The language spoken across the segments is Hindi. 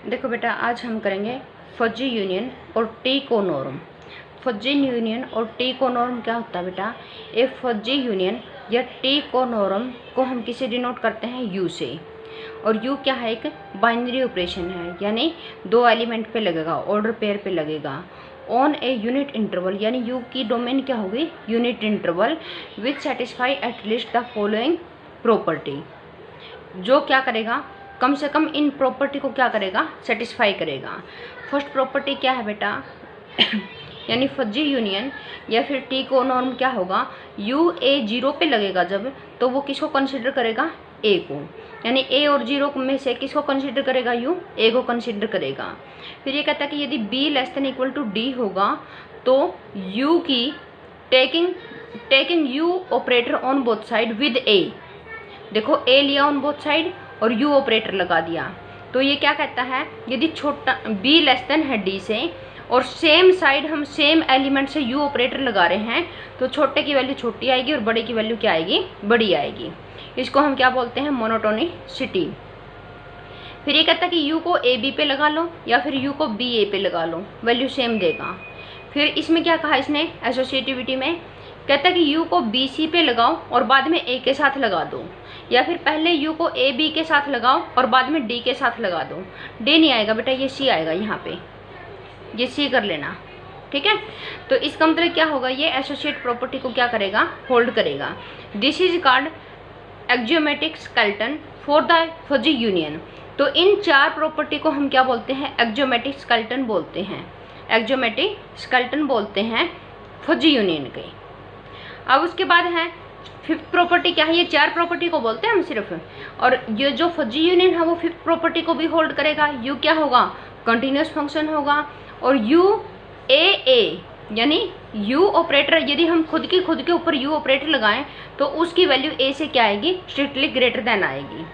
देखो बेटा, आज हम करेंगे फजी यूनियन और टी कोनोरम। फजी यूनियन और टी कोनोरम क्या होता है बेटा? एक फजी यूनियन या टी कोनोरम को हम किसे डिनोट करते हैं? यू से। और यू क्या है? एक बाइनरी ऑपरेशन है, यानी दो एलिमेंट पे लगेगा, ऑर्डर पेयर पे लगेगा ऑन ए यूनिट इंटरवल, यानी यू की डोमेन क्या होगी? Unit interval which satisfy at least the following property. जो क्या करेगा? कम से कम इन प्रॉपर्टी को क्या करेगा? सेटिस्फाई करेगा। फर्स्ट प्रॉपर्टी क्या है बेटा? यानी फजी यूनियन या फिर टी कोनोरम क्या होगा? यू ए जीरो पे लगेगा जब, तो वो किसको कंसिडर करेगा? ए को। यानी ए और जीरो में से किसको कंसिडर करेगा? यू ए को कंसिडर करेगा। फिर ये कहता है कि यदि B less than equal to D होगा तो यू की taking U operator on both side with A. देखो, ए लिया ऑन बोथ साइड और यू ऑपरेटर लगा दिया, तो ये क्या कहता है? यदि छोटा बी लेस देन है डी से और सेम साइड हम सेम एलिमेंट से यू ऑपरेटर लगा रहे हैं, तो छोटे की वैल्यू छोटी आएगी और बड़े की वैल्यू क्या आएगी? बड़ी आएगी। इसको हम क्या बोलते हैं? मोनोटोनिसिटी। फिर ये कहता है कि यू को ए बी पे लगा लो या फिर यू को बी ए पे लगा लो, वैल्यू सेम देगा। फिर इसमें क्या कहा इसने एसोसिएटिविटी में? कहता है कि यू को बी सी पे लगाओ और बाद में ए के साथ लगा दो, या फिर पहले यू को ए बी के साथ लगाओ और बाद में डी के साथ लगा दो। डी नहीं आएगा बेटा, ये सी आएगा, यहाँ पे ये सी कर लेना, ठीक है। तो इसका मतलब क्या होगा? ये एसोसिएट प्रॉपर्टी को क्या करेगा? होल्ड करेगा। This is called axiomatic skeleton for the fuzzy union. तो इन चार प्रॉपर्टी को हम क्या बोलते हैं? एक्जियोमेट्रिक स्केलेटन बोलते हैं। एक्जियोमेट्रिक स्केलेटन बोलते हैं फजी यूनियन के। अब उसके बाद है फिफ्थ प्रॉपर्टी क्या है? ये चार प्रॉपर्टी को बोलते हैं हम सिर्फ, और ये जो फजी यूनियन है वो फिफ्थ प्रॉपर्टी को भी होल्ड करेगा। यू क्या होगा? कंटिन्यूस फंक्शन होगा। और यू ए यानी यू ऑपरेटर, यदि हम खुद के ऊपर यू ऑपरेटर लगाएं तो उसकी वैल्यू ए से क्या आएगी? स्ट्रिक्टली ग्रेटर देन आएगी।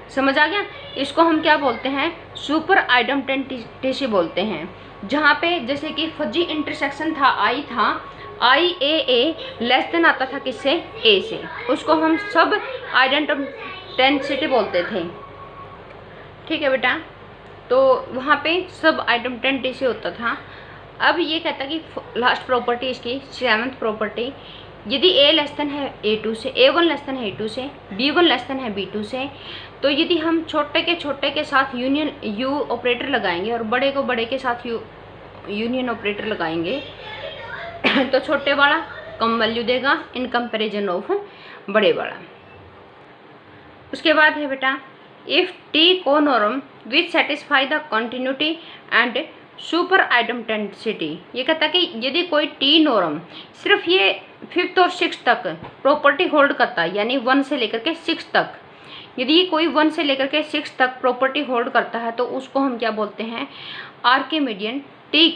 समझ आ गया? इसको हम क्या बोलते हैं? सुपर आइडेंटिटी बोलते हैं। जहाँ पे जैसे कि फजी इंटरसेक्शन था, आई ए लेस देन आता था किससे? ए से, उसको हम सब आइडेंटिटी बोलते थे, ठीक है बेटा। तो वहाँ पे सब आइडेंटिटी से होता था। अब ये कहता कि लास्ट प्रॉपर्टी इसकी सेवंथ प्रॉपर्टी, यदि ए लेस देन है ए टू से, ए वन लेस देन है ए टू से, बी वन लेस देन है बी टू से, तो यदि हम छोटे के साथ यूनियन यू ऑपरेटर लगाएंगे और बड़े को बड़े के साथ यूनियन ऑपरेटर लगाएंगे तो छोटे वाला कम वैल्यू देगा इन कंपैरिजन ऑफ बड़े वाला। उसके बाद है बेटा if T conorm which satisfy the continuity and super identity. ये कहता है कि यदि कोई टी नोरम सिर्फ ये फिफ्थ और सिक्स तक प्रॉपर्टी होल्ड करता है, यानी 1 से लेकर के 6 तक, यदि कोई 1 से लेकर के 6 तक प्रॉपर्टी होल्ड करता है तो उसको हम क्या बोलते हैं? आर्किमिडियन टी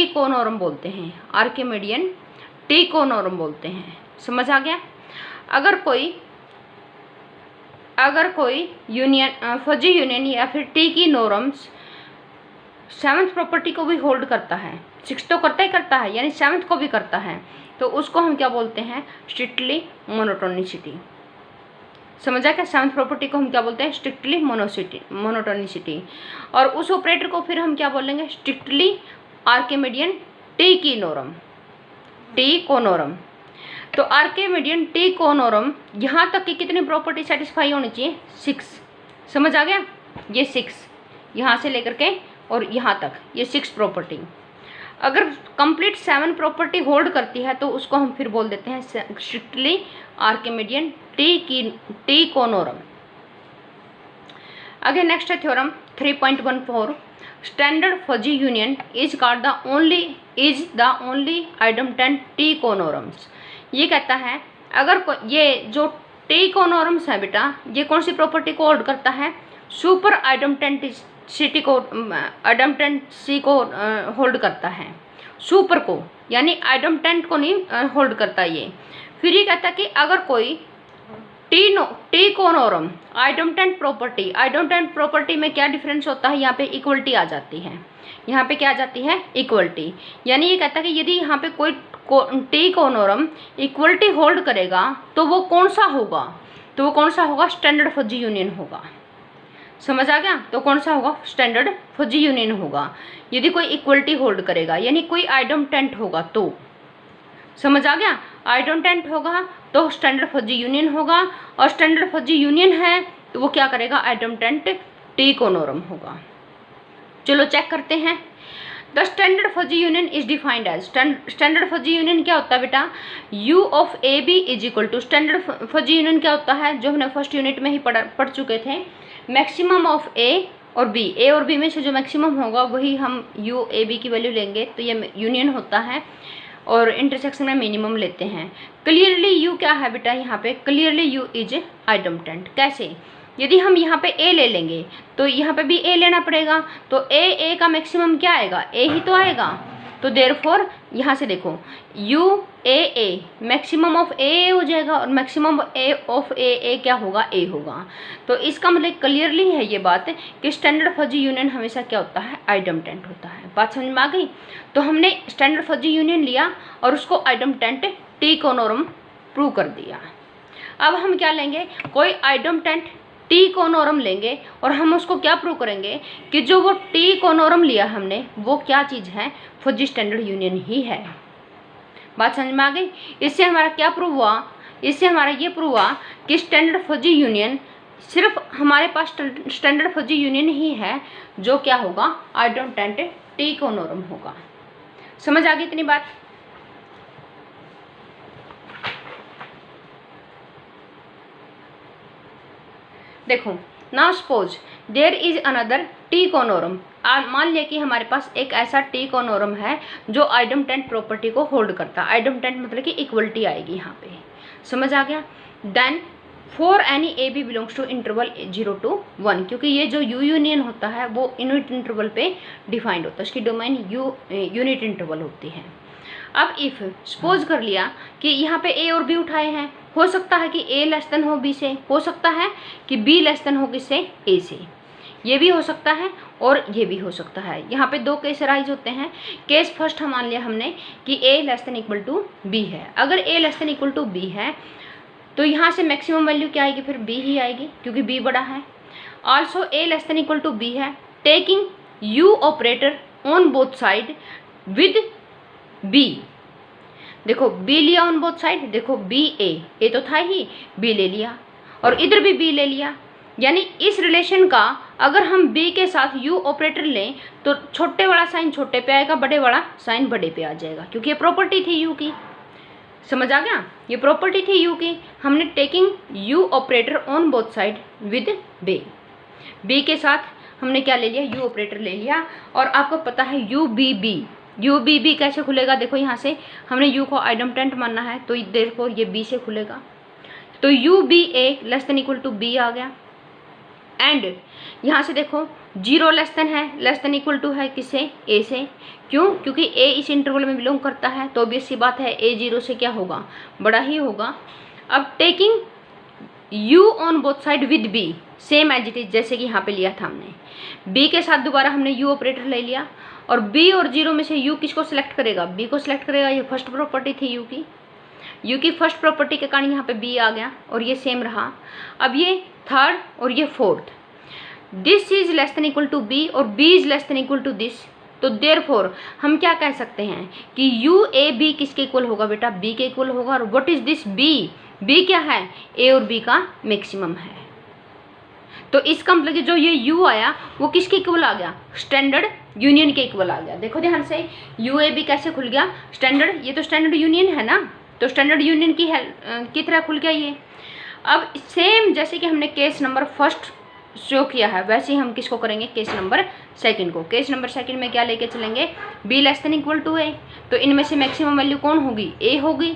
कोनोरम बोलते हैं। आर्किमिडियन टी कोनोरम बोलते हैं। समझ आ गया? अगर कोई यूनियन फजी यूनियन या फिर टी की नोरम्स सेवन्थ प्रॉपर्टी को भी होल्ड करता है, 6 तो करता है यानी 7th को भी करता है, तो उसको हम क्या बोलते हैं? Strictly monotonicity. समझ आ क्या? 7th प्रॉपर्टी को हम क्या बोलते हैं? Strictly monotonicity. और उस ऑपरेटर को फिर हम क्या बोलेंगे? Strictly Archimedean T conorm. तो आर्किमिडियन टी कोनोरम यहाँ तक की कितनी प्रॉपर्टी सेटिस्फाई होनी चाहिए? 6। समझ आ गया? ये 6 यहाँ से लेकर के और यहाँ तक ये 6 प्रॉपर्टी। अगर कंप्लीट 7 प्रॉपर्टी होल्ड करती है तो उसको हम फिर बोल देते हैं स्ट्रिक्टली आर्किमिडियन टी कोनोरम। आगे नेक्स्ट है theorem 3.14, standard fuzzy union is called the only identity T conorms. ये कहता है अगर ये जो टी कोनोरम्स है बेटा, ये कौन सी प्रॉपर्टी को होल्ड करता है? सुपर आइडेंटिटी को होल्ड करता है, सुपर को, यानी आइडेंटिटी को नहीं होल्ड करता ये। फिर ये कहता है कि अगर कोई टी कोनोरम आइडेंटिटी प्रॉपर्टी में क्या डिफरेंस होता है? यहाँ पे इक्वलिटी आ जाती है। यहाँ पे क्या आ जाती है? इक्वलिटी। यानी ये कहता है कि यदि यहाँ पे कोई टी कोनोरम इक्वलिटी होल्ड करेगा तो वो कौन सा होगा? स्टैंडर्ड फजी यूनियन होगा। समझ आ गया? तो कौन सा होगा? स्टैंडर्ड फजी यूनियन होगा। यदि कोई इक्वलिटी होल्ड करेगा यानी कोई आइडेंटिटी होगा तो, समझ आ गया? आइडेंटिटी होगा तो स्टैंडर्ड फजी यूनियन होगा, और स्टैंडर्ड फजी यूनियन है तो वो क्या करेगा? आइडेंटिटी टिकोनोरम होगा। चलो चेक करते हैं। The standard fuzzy union is defined as, standard fuzzy union क्या होता है बेटा? U of A B is equal to, standard fuzzy union क्या होता है जो हमने फर्स्ट यूनिट में ही पढ़ चुके थे, मैक्सिमम ऑफ ए और बी, ए और बी में से जो मैक्सिमम होगा वही हम यू ए बी की वैल्यू लेंगे, तो ये यूनियन होता है, और इंटरसेक्शन में मिनिमम लेते हैं। क्लियरली यू क्या है बेटा? यहाँ पे क्लियरली यू इज आइडेंटिटी। कैसे? यदि हम यहाँ पे ए ले लेंगे तो यहाँ पे भी ए लेना पड़ेगा, तो ए का मैक्सिमम क्या आएगा? ए ही तो आएगा। तो देयरफॉर यहाँ से देखो यू ए मैक्सिमम ऑफ ए हो जाएगा, और मैक्सिमम ऑफ ए क्या होगा? ए होगा। तो इसका मतलब क्लियरली है ये बात कि स्टैंडर्ड फजी यूनियन हमेशा क्या होता है? आइडेंटिटी होता है। बात समझ में आ गई? तो हमने स्टैंडर्ड फजी यूनियन लिया और उसको आइडेंटिटी टिकोनोरम प्रूव कर दिया। अब हम क्या लेंगे? कोई आइडेंटिटी टिकोनोरम लेंगे और हम उसको क्या प्रूव करेंगे कि जो वो टिकोनोरम लिया हमने वो क्या चीज़ है? फजी स्टैंडर्ड यूनियन ही है। बात समझ में आ गई? इससे हमारा क्या प्रूव हुआ? इससे हमारा ये प्रूव हुआ कि स्टैंडर्ड फजी यूनियन सिर्फ हमारे पास स्टैंडर्ड फजी यूनियन ही है जो क्या होगा? आइडेंटिटी टिकोनोरम होगा। समझ आ गई इतनी बात? देखो now suppose there is another T conorm, मान लिया कि हमारे पास एक ऐसा टिकोनोरम है जो आइडेंटिटी प्रॉपर्टी को होल्ड करता है। आइडेंटिटी मतलब कि इक्वलिटी आएगी यहाँ पे। समझ आ गया? Then for any A B belongs to interval 0 to 1, क्योंकि ये जो यू यूनियन होता है वो यूनिट इंटरवल पे डिफाइंड होता है, उसकी डोमेन यूनिट इंटरवल होती है। अब इफ़ सपोज कर लिया कि यहाँ पे ए और बी उठाए हैं, हो सकता है कि ए लेस देन हो बी से, हो सकता है कि बी लेस देन हो किससे? ए से। ये भी हो सकता है और ये भी हो सकता है। यहाँ पे दो केस राइज होते हैं। केस फर्स्ट मान लिया हमने कि A less than equal to B है। अगर A less than equal to B है तो यहाँ से मैक्सिमम वैल्यू क्या आएगी? फिर बी ही आएगी क्योंकि बी बड़ा है। Also A less than equal to B है, taking U operator on both side with B. देखो बी लिया ऑन बोथ साइड, देखो बी ए तो था ही, बी ले लिया और इधर भी बी ले लिया। यानी इस रिलेशन का अगर हम बी के साथ यू ऑपरेटर लें तो छोटे वाला साइन छोटे पे आएगा, बड़े वाला साइन बड़े पे आ जाएगा, क्योंकि ये प्रॉपर्टी थी यू की। समझ आ गया? ये प्रॉपर्टी थी यू की। हमने taking U operator on both side with B के साथ हमने क्या ले लिया? यू ऑपरेटर ले लिया। और आपको पता है यू बी बी कैसे खुलेगा? देखो यहाँ से हमने यू को आइडेंटिटी मानना है तो देखो ये बी से खुलेगा, तो U B A less than equal to B आ गया। एंड यहाँ से देखो 0 लेस देन है, लेस देन इक्वल टू है किससे? ए से। क्यों? क्योंकि ए इस इंटरवल में बिलोंग करता है, तो ऑब्वियस सी बात है ए 0 से क्या होगा? बड़ा ही होगा। अब taking U on both side with B, same as it is जैसे कि यहाँ पे लिया था हमने। बी के साथ दोबारा हमने यू ऑपरेटर ले लिया और बी और 0 में से यू किसको सिलेक्ट करेगा? बी को सिलेक्ट करेगा। ये फर्स्ट प्रॉपर्टी थी यू की फर्स्ट प्रॉपर्टी के कारण यहाँ पे बी आ गया और ये सेम रहा। अब ये थर्ड और ये fourth, this is less than equal to B और B is less than equal to this, तो देयरफॉर हम क्या कह सकते हैं कि यू ए बी किसके इक्वल होगा बेटा? बी के इक्वल होगा। और व्हाट इज दिस? बी क्या है? ए और बी का मैक्सिमम है। तो इसका मतलब कि जो ये यू आया वो किसके इक्वल आ गया? स्टैंडर्ड यूनियन के इक्वल आ गया। देखो ध्यान से यू ए बी कैसे खुल गया? स्टैंडर्ड, ये तो स्टैंडर्ड यूनियन है ना, तो स्टैंडर्ड यूनियन की तरह खुल गया ये। अब सेम जैसे कि हमने केस नंबर फर्स्ट शो किया है वैसे ही हम किसको करेंगे? केस नंबर सेकंड को। केस नंबर सेकंड में क्या लेके चलेंगे? B less than equal to A, तो इनमें से मैक्सिमम वैल्यू कौन होगी? ए होगी।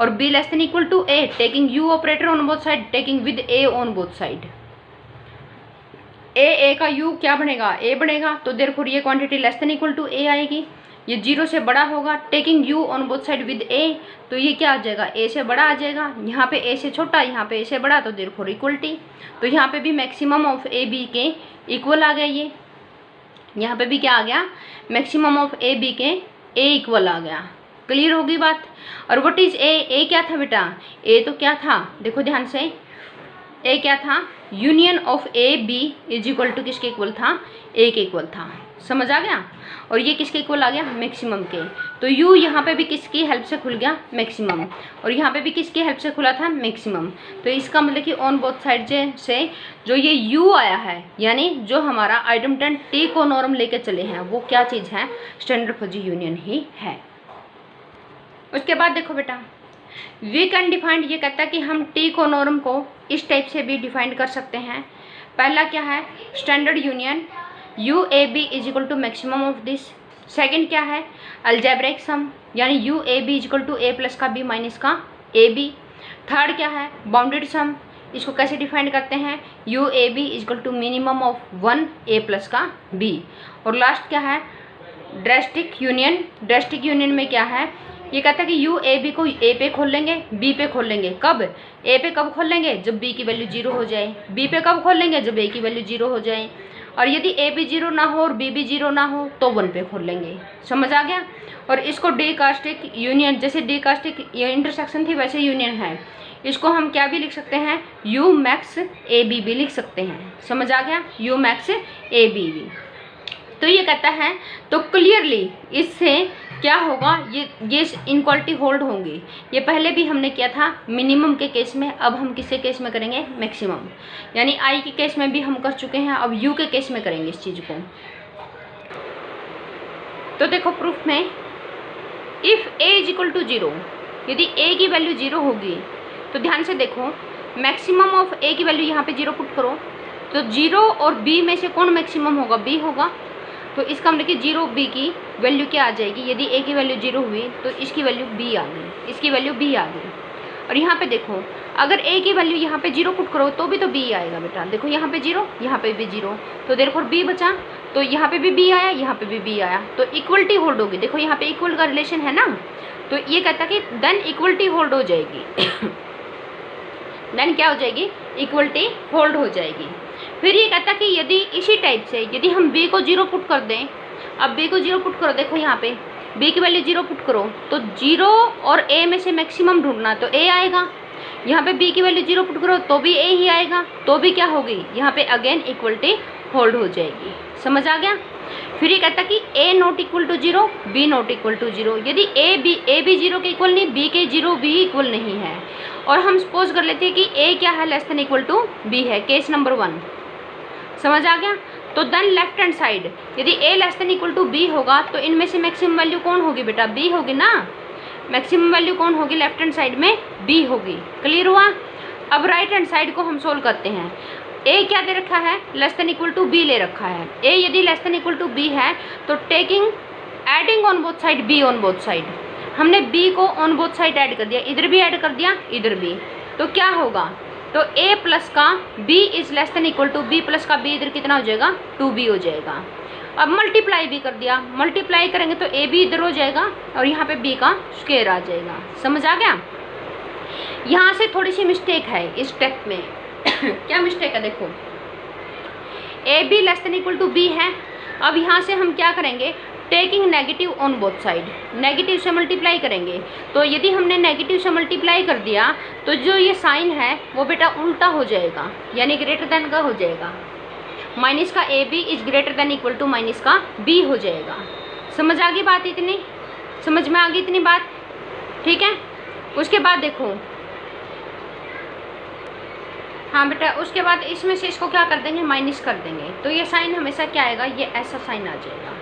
और B less than equal to A, taking U operator on both side, taking with A on both side. A का यू क्या बनेगा? ए बनेगा, तो देयरफॉर ये quantity less than equal to A आएगी। ये 0 से बड़ा होगा, taking U on both side with A, तो ये क्या आ जाएगा? ए से बड़ा आ जाएगा। यहाँ पे ए से छोटा, यहाँ पे ए से बड़ा, तो देयरफॉर इक्वलिटी। तो यहाँ पे भी मैक्सिमम ऑफ ए बी के इक्वल आ गया। ये यहाँ पे भी क्या आ गया? मैक्सिमम ऑफ ए बी के ए इक्वल आ गया। क्लियर होगी बात? और व्हाट इज ए? ए क्या था बेटा? ए तो क्या था? देखो ध्यान से, ए क्या था, union of A B is equal to किसके इक्वल था, ए के इक्वल था। समझ आ गया। और ये किसके इक्वल आ गया, मैक्सिमम के। तो यू यहाँ पे भी किसकी हेल्प से खुल गया, मैक्सिमम, और यहाँ पे भी किसकी हेल्प से खुला था, मैक्सिमम। तो इसका मतलब कि ऑन बोथ साइड से जो ये यू आया है, यानी जो हमारा आइटम 10 टी को नॉर्म लेके चले हैं, वो क्या चीज़ है, स्टैंडर्ड फजी यूनियन ही है। उसके बाद देखो बेटा, वी कैन डिफाइंड, ये कहता है कि हम टी को नॉर्म को इस टाइप से भी डिफाइंड कर सकते हैं। पहला क्या है, standard union U A B is equal to maximum of this. Second क्या है, अलजेब्रिक सम, यानी U A B is equal to A plus का बी माइनस का ए बी। थर्ड क्या है, बाउंडेड सम, इसको कैसे डिफाइंड करते हैं, U A B is equal to minimum of 1 A plus का बी। और लास्ट क्या है, ड्रेस्टिक यूनियन। ड्रेस्टिक यूनियन में क्या है, ये कहता है कि यू ए बी को ए पे खोल लेंगे, बी पे खोल लेंगे। कब, ए पे कब खोल लेंगे, जब बी की वैल्यू 0 हो जाए। बी पे कब खोल लेंगे, जब ए की वैल्यू 0 हो जाए। और यदि ए भी 0 ना हो और बी भी 0 ना हो तो 1 पे खोल लेंगे। समझ आ गया। और इसको डीकास्टिक यूनियन, जैसे डीकास्टिक इंटरसेक्शन थी वैसे यूनियन है, इसको हम क्या भी लिख सकते हैं, यू मैक्स ए बी भी लिख सकते हैं। समझ आ गया, यू मैक्स ए बी भी। तो ये कहता है, तो क्लियरली इससे क्या होगा, ये इनक्वालिटी होल्ड होंगी। ये पहले भी हमने किया था मिनिमम के केस में, अब हम किसके केस में करेंगे, मैक्सिमम, यानी आई के केस में भी हम कर चुके हैं, अब यू के केस में करेंगे इस चीज़ को। तो देखो प्रूफ में, if A is equal to 0, यदि ए की वैल्यू 0 होगी तो ध्यान से देखो, मैक्सिमम ऑफ ए की वैल्यू यहाँ पे 0 पुट करो, तो 0 और बी में से कौन मैक्सिमम होगा, बी होगा। तो इसका मतलब कि 0 बी की वैल्यू क्या आ जाएगी, यदि ए की वैल्यू 0 हुई तो इसकी वैल्यू बी आ गई, इसकी वैल्यू बी आ गई। और यहाँ पे देखो, अगर ए की वैल्यू यहाँ पे 0 पुट करो तो भी तो बी आएगा बेटा। देखो यहाँ पे 0, यहाँ पे भी 0, तो देखो बी बचा, तो यहाँ पे भी बी आया, यहाँ पे भी बी आया, तो इक्वलिटी होल्ड होगी। देखो यहाँ पे इक्वल का रिलेशन है ना, तो ये कहता कि देन इक्वलिटी होल्ड हो जाएगी देन क्या हो जाएगी, इक्वलिटी होल्ड हो जाएगी। फिर ये कहता कि यदि इसी टाइप से यदि हम b को 0 पुट कर दें, अब b को 0 पुट करो, देखो यहाँ पे b की वैल्यू 0 पुट करो, तो 0 और a में से मैक्सिमम ढूंढना, तो a आएगा। यहाँ पे b की वैल्यू 0 पुट करो तो भी a ही आएगा, तो भी क्या होगी, यहाँ पे अगेन इक्वलिटी होल्ड हो जाएगी। समझ आ गया। फिर ये कहता कि a not equal to 0, b not equal to 0, यदि a भी 0 के इक्वल नहीं, b के 0 भी इक्वल नहीं है, और हम सपोज कर लेते हैं कि a क्या है, less than equal to b है, केस नंबर 1। समझ आ गया। तो देन लेफ्ट हैंड साइड, यदि a less than equal to b होगा तो इनमें से मैक्सिमम वैल्यू कौन होगी बेटा, b होगी ना। मैक्सिमम वैल्यू कौन होगी, लेफ्ट हैंड साइड में b होगी। क्लियर हुआ। अब राइट हैंड साइड को हम सोल्व करते हैं। a क्या दे रखा है, less than equal to b ले रखा है। a यदि less than equal to b है तो taking adding on both side b on both side, हमने b को ऑन बोथ साइड ऐड कर दिया, इधर भी ऐड कर दिया, इधर भी, तो क्या होगा, तो a प्लस का b is less than equal to b plus का b, इधर कितना हो जाएगा, 2b हो जाएगा। अब मल्टीप्लाई भी कर दिया, मल्टीप्लाई करेंगे तो a भी इधर हो जाएगा और यहाँ पे b का स्क्वायर आ जाएगा। समझ आ गया। यहाँ से थोड़ी सी मिस्टेक है इस स्टेप में क्या मिस्टेक है, देखो A B less than equal to B है। अब यहाँ से हम क्या करेंगे, taking negative on both side, negative से मल्टीप्लाई करेंगे। तो यदि हमने नेगेटिव से मल्टीप्लाई कर दिया तो जो ये साइन है वो बेटा उल्टा हो जाएगा, यानी ग्रेटर देन का हो जाएगा, माइनस का A B is greater than equal to minus का बी हो जाएगा। समझ आ गई बात, इतनी समझ में आ गई इतनी बात, ठीक है। उसके बाद देखो, हाँ बेटा, उसके बाद इसमें से इसको क्या कर देंगे, माइनस कर देंगे, तो ये साइन हमेशा क्या आएगा, ये ऐसा साइन आ जाएगा,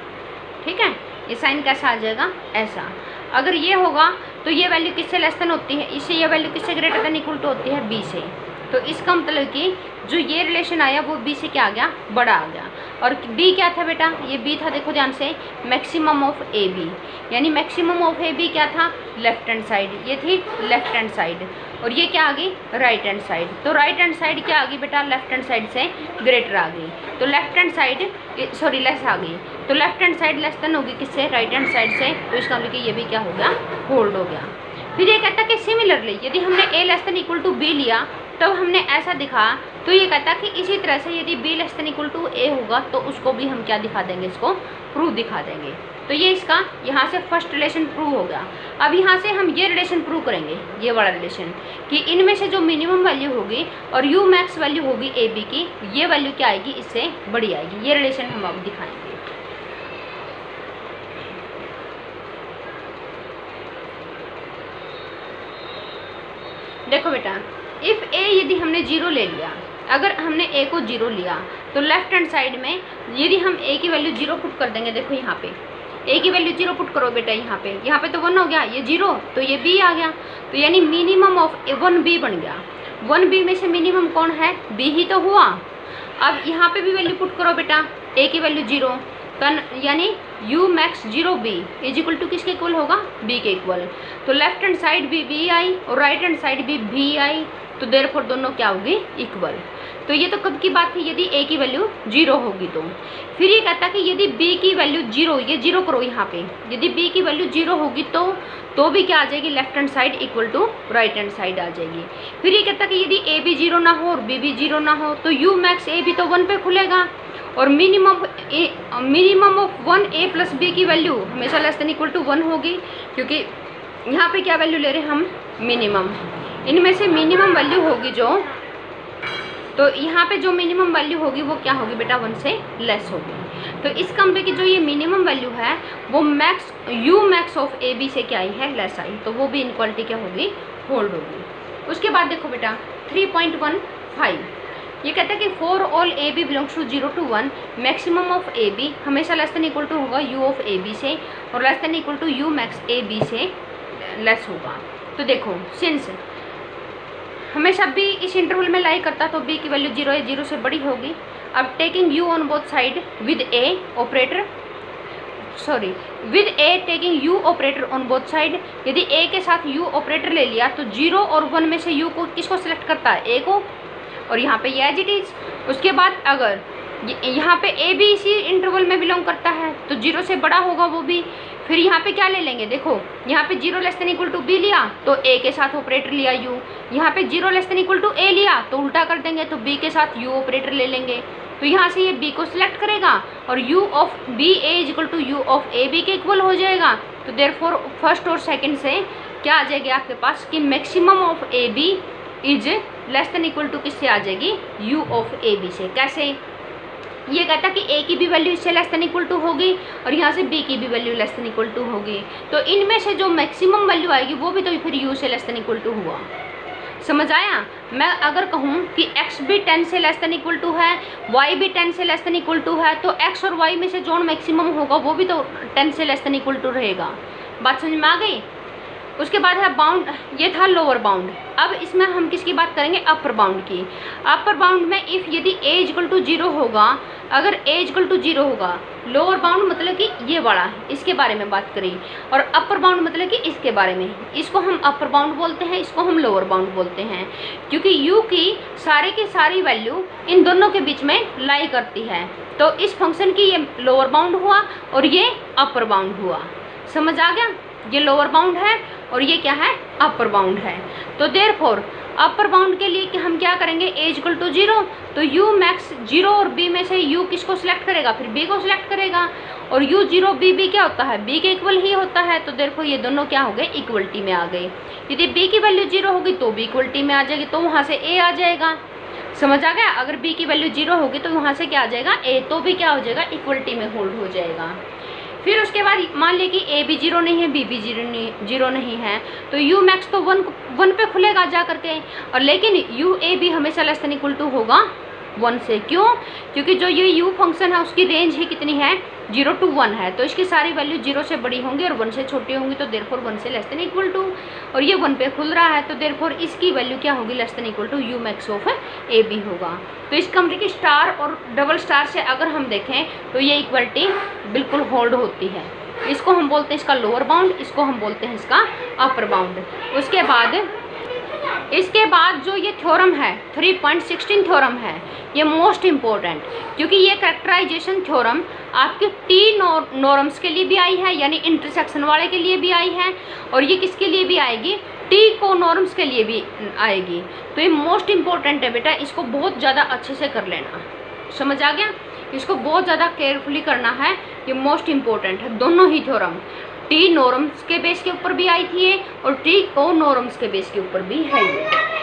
ठीक है। ये साइन कैसा आ जाएगा, ऐसा। अगर ये होगा तो ये वैल्यू किससे लेस देन होती है, इससे ये वैल्यू किससे ग्रेटर देन इक्वल टू होती है, बी से। तो इसका मतलब कि जो ये रिलेशन आया वो बी से क्या आ गया, बड़ा आ गया। और बी क्या था बेटा, ये बी था, देखो ध्यान से, मैक्सिमम ऑफ ए बी, यानी मैक्सिमम ऑफ ए बी क्या था, लेफ्ट हैंड साइड, ये थी लेफ्ट हैंड साइड, और ये क्या आ गई, राइट हैंड साइड। तो राइट हैंड साइड क्या आ गई बेटा, लेफ्ट हैंड साइड से ग्रेटर आ गई, तो left hand side sorry less आ गई, तो left hand side less than होगी किससे, राइट हैंड साइड से। तो इसका मतलब कि ये भी क्या हो गया, होल्ड हो गया। फिर ये कहता है कि सिमिलरली यदि हमने a less than equal to b लिया तब हमने ऐसा दिखा तो ये कहता कि इसी तरह से यदि b less than equal to a होगा तो उसको भी हम क्या दिखा देंगे, इसको प्रूव दिखा देंगे। तो ये इसका यहाँ से फर्स्ट रिलेशन प्रूव हो गया। अब यहाँ से हम ये रिलेशन प्रूव करेंगे, ये वाला रिलेशन, कि इनमें से जो मिनिमम वैल्यू होगी और यू मैक्स वैल्यू होगी ए बी की, ये वैल्यू क्या आएगी, इससे बड़ी आएगी। ये रिलेशन हम अब दिखाएंगे। देखो बेटा, इफ़ ए यदि हमने 0 ले लिया, अगर हमने ए को 0 लिया तो लेफ्ट हैंड साइड में यदि हम ए की वैल्यू 0 पुट कर देंगे, देखो यहाँ पे ए की वैल्यू 0 पुट करो बेटा, यहाँ पे तो 1 हो गया, ये 0 तो ये b आ गया, तो यानी मिनिमम ऑफ 1b बन गया। 1b में से मिनिमम कौन है, b ही तो हुआ। अब यहाँ पे भी वैल्यू पुट करो बेटा, a की वैल्यू 0, यानी u max 0b is equal to किसके इक्वल होगा, b के इक्वल। तो लेफ्ट हैंड साइड भी b आई और राइट हैंड साइड भी b आई, तो देयरफॉर दोनों क्या होगी, इक्वल। तो ये तो कब की बात थी, यदि a की वैल्यू 0 होगी तो। फिर ये कहता कि यदि b की वैल्यू 0, ये 0 करो यहाँ पे, यदि b की वैल्यू 0 होगी तो भी क्या आ जाएगी, left hand side equal to right hand side आ जाएगी। फिर ये कहता कि यदि a भी 0 ना हो और b भी 0 ना हो तो u मैक्स a भी तो 1 पे खुलेगा, और minimum of 1a plus b की वैल्यू हमेशा लेस देन इक्वल टू 1 होगी, क्योंकि यहाँ पे क्या वैल्यू ले रहे हैं हम, मिनिमम। इनमें से मिनिमम वैल्यू होगी जो, तो यहाँ पे जो मिनिमम वैल्यू होगी वो क्या होगी बेटा, 1 से लेस होगी। तो इस कमरे की जो ये मिनिमम वैल्यू है वो max u max of A B से क्या आई है, लेस आई, तो वो भी इनक्वालिटी क्या होगी, होल्ड होगी। उसके बाद देखो बेटा 3.15, ये कहता है कि for all A B belongs to 0 to 1 maximum of A B हमेशा लेस देन इक्वल टू होगा u ऑफ ए बी से, और less than equal to u max A B से लेस होगा। तो देखो सिंस हमेशा b इस इंटरवल में लाई करता तो b की वैल्यू 0 है, 0 से बड़ी होगी। अब taking u on both side with a operator, sorry with a taking u operator on both side, यदि a के साथ u ऑपरेटर ले लिया तो 0 और 1 में से u को किसको सिलेक्ट करता है, a को, और यहाँ पे ये एज इट इज। उसके बाद अगर यहाँ पे a भी इसी इंटरवल में बिलोंग करता है तो 0 से बड़ा होगा वो भी। फिर यहाँ पे क्या ले लेंगे, देखो यहाँ पे 0 less than equal to b लिया तो a के साथ ऑपरेटर लिया u, यहाँ पे 0 less than equal to a लिया तो उल्टा कर देंगे, तो b के साथ u ऑपरेटर ले लेंगे। तो यहाँ से ये b को सिलेक्ट करेगा और u of b a is equal to u of a b के इक्वल हो जाएगा। तो देयरफॉर फर्स्ट और सेकंड से क्या आ जाएगी आपके पास कि maximum of A B is less than equal to किससे आ जाएगी, u ऑफ ए बी से। कैसे, ये कहता कि a की भी वैल्यू इससे लेस देन इक्वल टू होगी और यहाँ से b की भी value less than equal to होगी, तो इनमें से जो मैक्सिमम वैल्यू आएगी वो भी तो फिर u से लेस देन इक्वल टू हुआ। समझ आया। मैं अगर कहूँ कि x भी 10 से लेस देन इक्वल टू है, y भी 10 से लेस देन इक्वल टू है, तो x और y में से जो मैक्सिमम होगा वो भी तो 10 से लेस देन इक्वल टू रहेगा। बात समझ में आ गई। उसके बाद है बाउंड, ये था लोअर बाउंड। अब इसमें हम किसकी बात करेंगे, अपर बाउंड की। अपर बाउंड में इफ़ यदि a इक्वल टू 0 होगा, अगर a इक्वल टू 0 होगा, लोअर बाउंड मतलब कि ये वाला, इसके बारे में बात करें, और अपर बाउंड मतलब कि इसके बारे में। इसको हम अपर बाउंड बोलते हैं, इसको हम लोअर बाउंड बोलते हैं, क्योंकि u की सारी वैल्यू इन दोनों के बीच में लाई करती है। तो इस फंक्शन की ये लोअर बाउंड हुआ और ये अपर बाउंड हुआ। समझ आ गया, ये लोअर बाउंड है और ये क्या है, अपर बाउंड है। तो देयरफॉर अपर बाउंड के लिए कि हम क्या करेंगे, a इक्वल टू 0, तो u मैक्स 0 और b में से u किसको सिलेक्ट करेगा, फिर b को सिलेक्ट करेगा, और u 0 b क्या होता है, b के इक्वल ही होता है। तो देयरफॉर ये दोनों क्या हो गए, इक्वलिटी में आ गए। यदि b की वैल्यू 0 होगी तो b इक्वलिटी में आ जाएगी, तो वहाँ से a आ जाएगा। समझ आ गया। अगर b की वैल्यू 0 होगी तो वहाँ से क्या आ जाएगा, a, तो भी क्या हो जाएगा, इक्वलिटी में होल्ड हो जाएगा। फिर उसके बाद मान लिया कि a भी 0 नहीं है, b भी 0 नहीं है, तो u मैक्स तो 1 पे खुलेगा जा करके, और लेकिन u a भी हमेशा लेस देन इक्वल टू होगा 1 से। क्यों, क्योंकि जो ये u फंक्शन है उसकी रेंज ही कितनी है, 0 to 1 है, तो इसकी सारी वैल्यू 0 से बड़ी होंगी और 1 से छोटी होंगी, तो देयरफॉर 1 से लेस देन इक्वल टू, और ये 1 पे खुल रहा है, तो देयरफॉर इसकी वैल्यू क्या होगी, less than equal to u max of a b होगा। तो इस कमरे की स्टार और डबल स्टार से अगर हम देखें तो ये इक्वलिटी बिल्कुल होल्ड होती है। इसको हम बोलते हैं इसका लोअर बाउंड, इसको हम बोलते हैं इसका अपर बाउंड। इसके बाद जो ये थ्योरम है 3.16 थ्योरम है, ये मोस्ट इम्पोर्टेंट, क्योंकि ये कैरेक्टराइजेशन थ्योरम आपके टी नॉर्म्स के लिए भी आई है, यानी इंटरसेक्शन वाले के लिए भी आई है, और ये किसके लिए भी आएगी, टी को नॉर्म्स के लिए भी आएगी। तो ये मोस्ट इम्पोर्टेंट है बेटा, इसको बहुत ज़्यादा अच्छे से कर लेना। समझ आ गया? इसको बहुत ज़्यादा केयरफुली करना है, ये मोस्ट इम्पोर्टेंट है। दोनों ही थ्योरम टी नॉर्म्स के बेस के ऊपर भी आई थी और टी को नॉर्म्स के बेस के ऊपर भी है ये।